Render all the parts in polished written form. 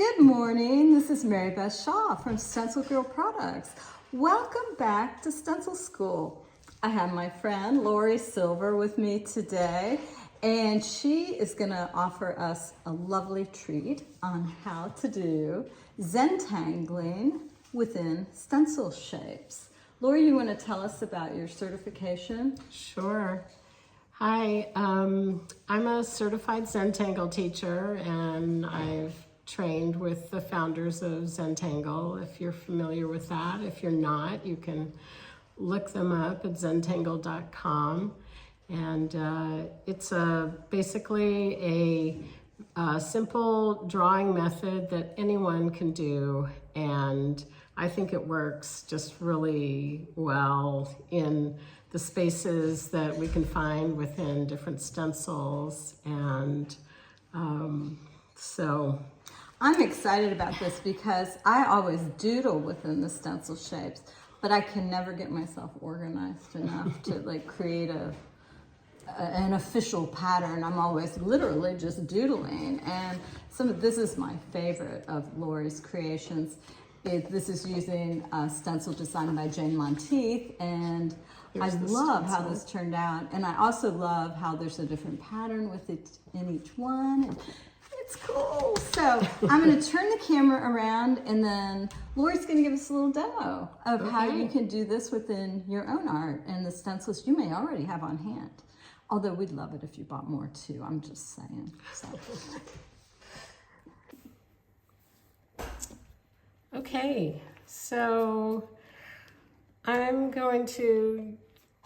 Good morning, this is Mary Beth Shaw from StencilGirl Products. Welcome back to Stencil School. I have my friend Laurie Silver with me today, and she is going to offer us a lovely treat on how to do Zentangling within stencil shapes. Laurie, you want to tell us about your certification? Sure. Hi, I'm a certified Zentangle teacher, and I've trained with the founders of Zentangle, if you're familiar with that. If you're not, you can look them up at zentangle.com. And it's basically a simple drawing method that anyone can do, and I think it works just really well in the spaces that we can find within different stencils. And so I'm excited about this because I always doodle within the stencil shapes, but I can never get myself organized enough to create an official pattern. I'm always literally just doodling, and this is my favorite of Laurie's creations. This is using a stencil designed by Jane Monteith, and I love how this turned out. And I also love how there's a different pattern with it in each one. It's cool. So I'm going to turn the camera around, and then Laurie's going to give us a little demo of how you can do this within your own art and the stencils you may already have on hand. Although we'd love it if you bought more too. I'm just saying. So. Okay, so I'm going to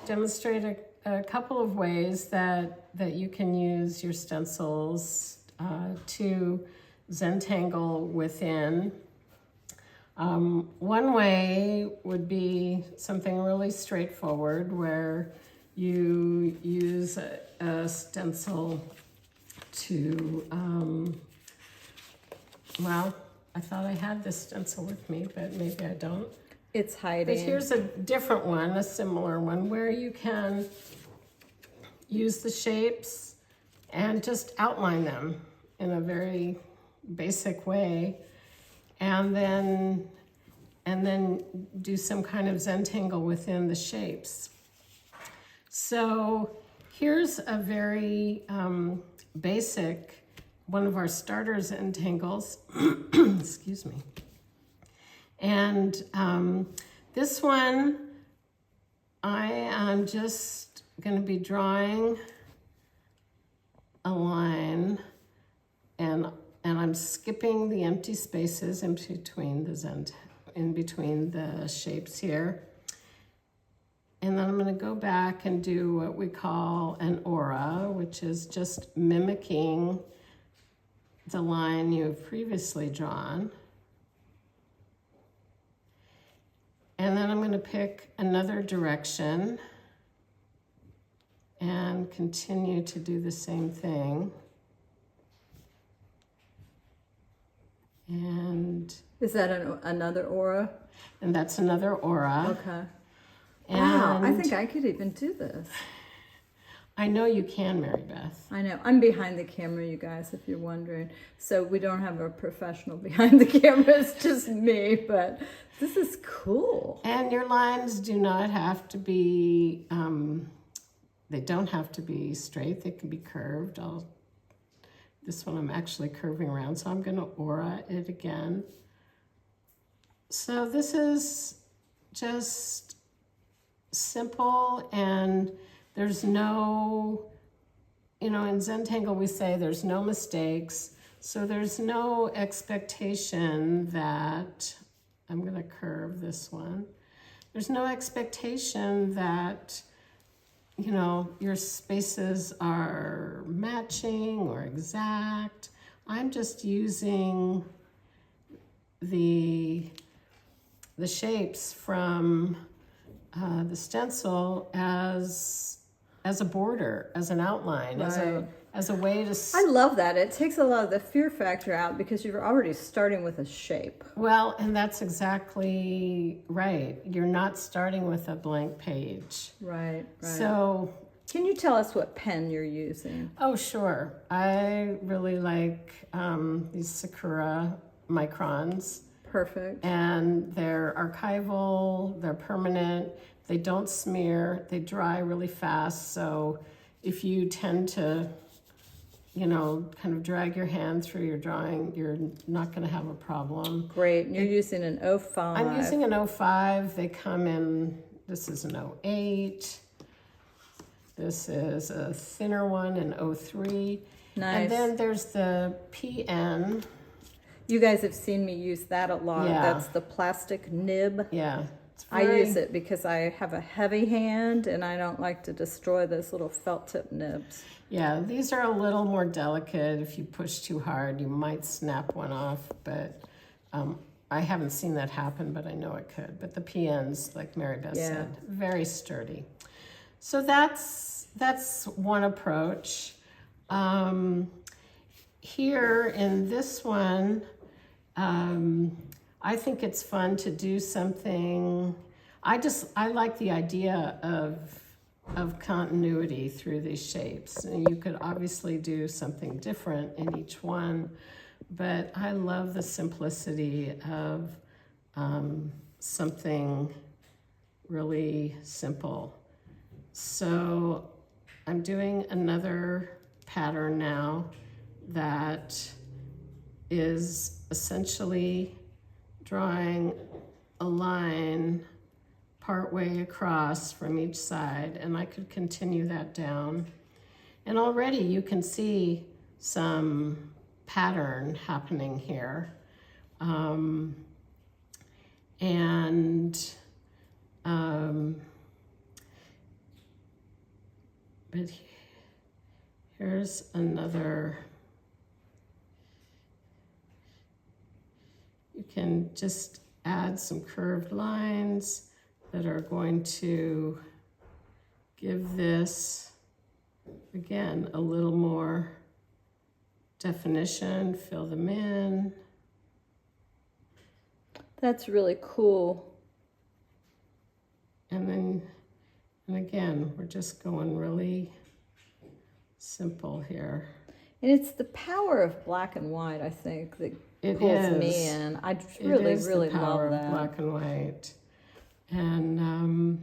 demonstrate a couple of ways that you can use your stencils to Zentangle within. One way would be something really straightforward where you use a stencil to, well, I thought I had this stencil with me, but maybe I don't. It's hiding. But here's a different one, a similar one, where you can use the shapes and just outline them in a very basic way, and then do some kind of Zentangle within the shapes. So here's a very basic, one of our starter Zentangles, excuse me. And this one, I am just going to be drawing a line, and I'm skipping the empty spaces in between the shapes here. And then I'm going to go back and do what we call an aura, which is just mimicking the line you've previously drawn. And then I'm going to pick another direction and continue to do the same thing. And is that another aura? And that's another aura. Okay. Wow, I think I could even do this. I know you can, Mary Beth. I know. I'm behind the camera, you guys, if you're wondering. So we don't have a professional behind the camera. It's just me, but this is cool. And your lines do not have to be, they don't have to be straight. They can be curved. This one I'm actually curving around, so I'm going to aura it again. So this is just simple, and there's no, in Zentangle we say there's no mistakes, so there's no expectation that, I'm going to curve this one, there's no expectation that, your spaces are matching or exact. I'm just using the shapes from the stencil as a border, as an outline, right. as a way to... I love that. It takes a lot of the fear factor out because you're already starting with a shape. Well, and that's exactly right. You're not starting with a blank page. Right. So... Can you tell us what pen you're using? Oh, sure. I really like these Sakura microns. Perfect. And they're archival, they're permanent, they don't smear, they dry really fast. So if you tend to, you know, kind of drag your hand through your drawing, you're not going to have a problem. Great. And you're using an 05. I'm using an 05. They come in, this is an 08. This is a thinner one, an 03. Nice. And then there's the PN. You guys have seen me use that a lot. Yeah. That's the plastic nib. Yeah. I use it because I have a heavy hand and I don't like to destroy those little felt tip nibs. Yeah, these are a little more delicate. If you push too hard, you might snap one off, but I haven't seen that happen, but I know it could. But the PNs, like Mary Beth said, very sturdy. So that's one approach. Here in this one, I think it's fun to do something. I like the idea of continuity through these shapes. And you could obviously do something different in each one, but I love the simplicity of something really simple. So I'm doing another pattern now that is essentially drawing a line partway across from each side, and I could continue that down. And already you can see some pattern happening here. But here's another. You can just add some curved lines that are going to give this, again, a little more definition, fill them in. That's really cool. And again, we're just going really simple here. And it's the power of black and white, I think, that pulls me in. I really, really love that. Black and white. And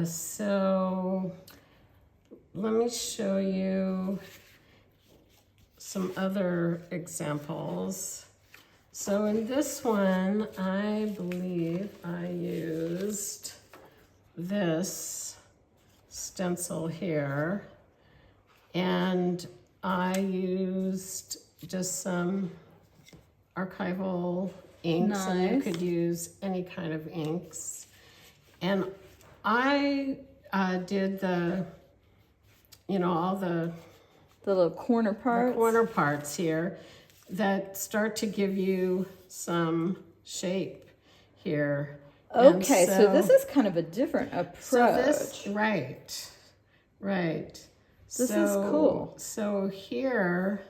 so let me show you some other examples. So in this one, I believe I used this stencil here, and I used just some archival inks, and you could use any kind of inks. And I did the, you know, all the little corner parts. The corner parts here that start to give you some shape here. Okay, so this is kind of a different approach. Right. This is cool. So here,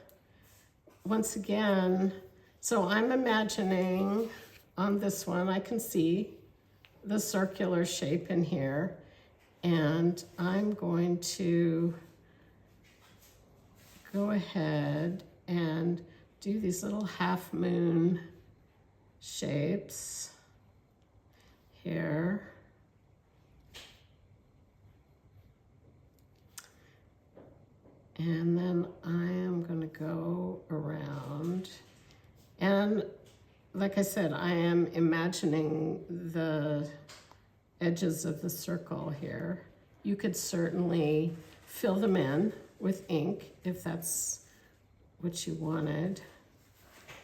once again, so I'm imagining on this one, I can see the circular shape in here, and I'm going to go ahead and do these little half moon shapes here. And then I am going to go around, and like I said, I am imagining the edges of the circle here. You could certainly fill them in with ink if that's what you wanted.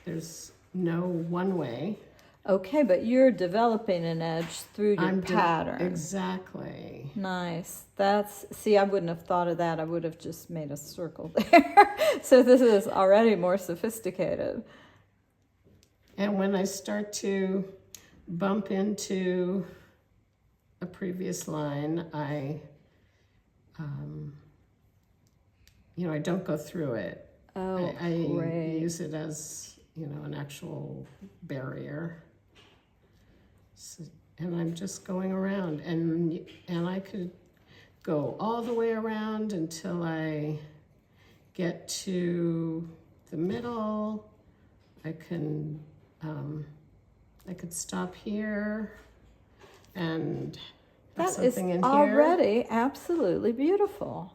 There's no one way. Okay, but you're developing an edge through your pattern. Exactly. Nice. See, I wouldn't have thought of that. I would have just made a circle there. So this is already more sophisticated. And when I start to bump into a previous line, I don't go through it. Oh, I great. use it as, an actual barrier. So, and I'm just going around, and I could go all the way around until I get to the middle. I could stop here and have That is something in here. already absolutely beautiful.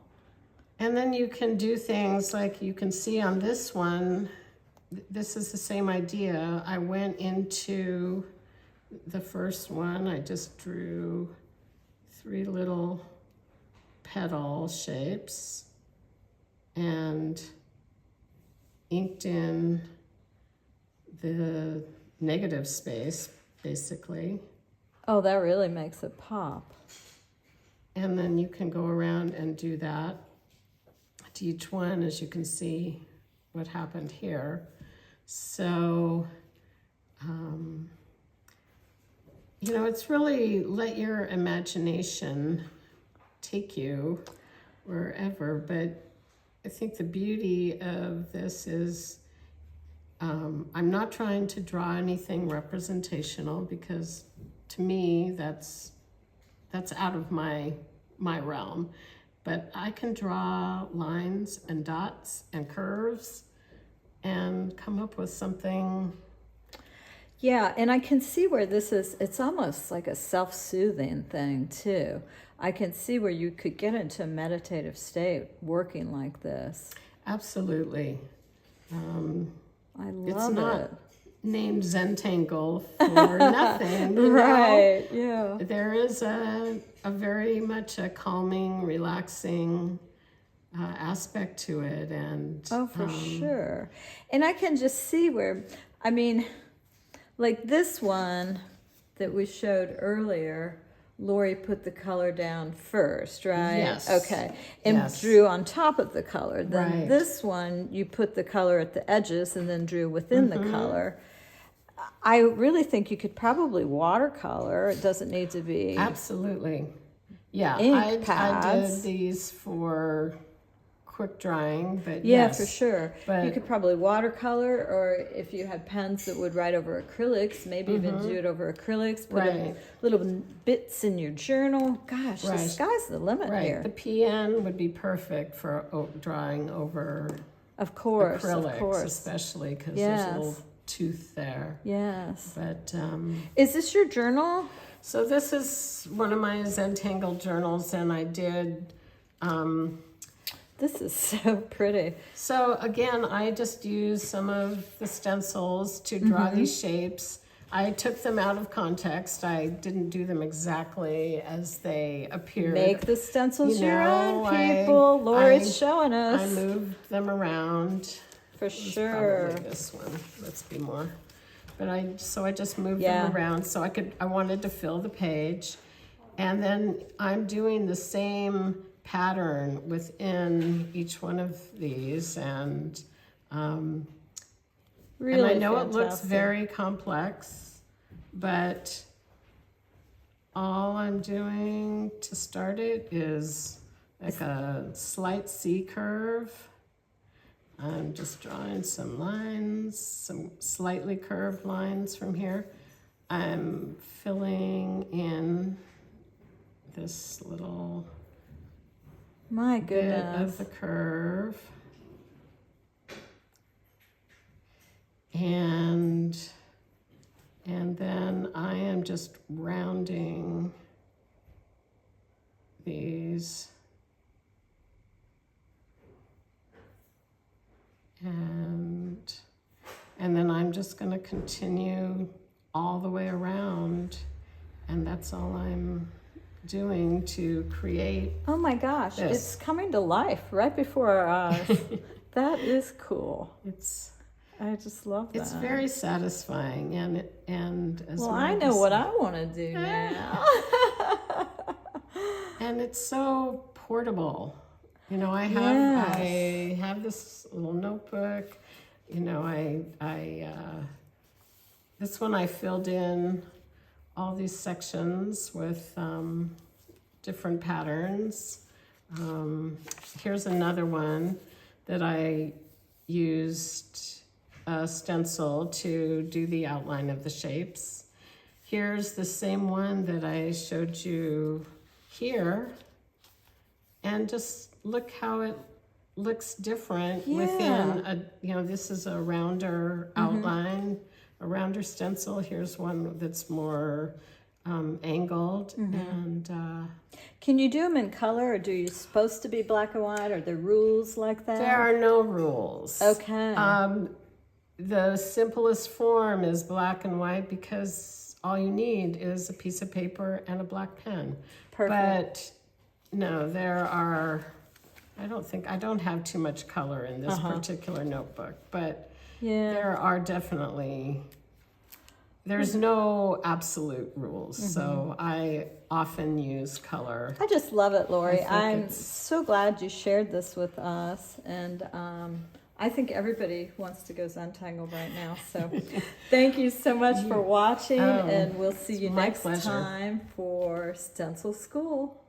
And then you can do things like you can see on this one, this is the same idea. I went into the first one, I just drew 3 little petal shapes and inked in the negative space, basically. Oh, that really makes it pop. And then you can go around and do that to each one, as you can see what happened here. So, you know, it's really let your imagination take you wherever, but I think the beauty of this is I'm not trying to draw anything representational, because to me that's out of my realm, but I can draw lines and dots and curves and come up with something. Yeah, and I can see where this is, it's almost like a self-soothing thing too. I can see where you could get into a meditative state working like this. Absolutely. I love It's not it. named Zentangle for nothing, you know? Right, yeah. There is a very much a calming, relaxing aspect to it, and Oh, for sure. And I can just see where, I mean, like this one that we showed earlier, Laurie put the color down first, right? Yes. Okay. And Yes. drew on top of the color. Then Right. this one, you put the color at the edges and then drew within the color. I really think you could probably watercolor. It doesn't need to be. Absolutely. Yeah, Ink I pads. did these for quick drying, but Yeah, yes. for sure. But You could probably watercolor, or if you had pens that would write over acrylics, maybe even do it over acrylics, put in Right. little bits in your journal. Gosh, the Right. sky's the limit right, here. the PN would be perfect for drawing over Of course, acrylics, of course. especially because Yes. there's a little tooth there. Yes. But Is this your journal? so this is one of my Zentangle journals, and I did. This is so pretty. So again, I just used some of the stencils to draw these shapes. I took them out of context. I didn't do them exactly as they appeared. Make the stencils You your know, own, people. Laurie's I- showing us. I moved them around. For It's sure. Probably this one. Let's be more. But I just moved Yeah. them around so I wanted to fill the page. And then I'm doing the same pattern within each one of these, and Really and I know it looks fantastic. very complex, but all I'm doing to start it is like a slight C curve. I'm just drawing some lines, some slightly curved lines from here. I'm filling in this little My bit goodness. of the curve. And then I am just rounding these. And then I'm just going to continue all the way around, and that's all I'm doing to create. Oh my gosh, This. it's coming to life right before our eyes. That is cool. I just love that. It's very satisfying, and as well, Maggie I know what said- I want to do now. And it's so portable. You know, I have this little notebook. You know, this one I filled in all these sections with different patterns. Here's another one that I used a stencil to do the outline of the shapes. Here's the same one that I showed you here. And just look how it looks different Yeah. within this is a rounder outline, a rounder stencil. Here's one that's more angled. And Can you do them in color, or do you supposed to be black and white? Are there rules like that? there are no rules. Okay. The simplest form is black and white because all you need is a piece of paper and a black pen. Perfect. But no, I don't have too much color in this particular notebook, but there are definitely, there's no absolute rules. So I often use color. I just love it, Laurie. I'm it's- so glad you shared this with us, and I think everybody wants to go Zentangle right now. So thank you so much for watching, and we'll see you my next pleasure. time for Stencil School.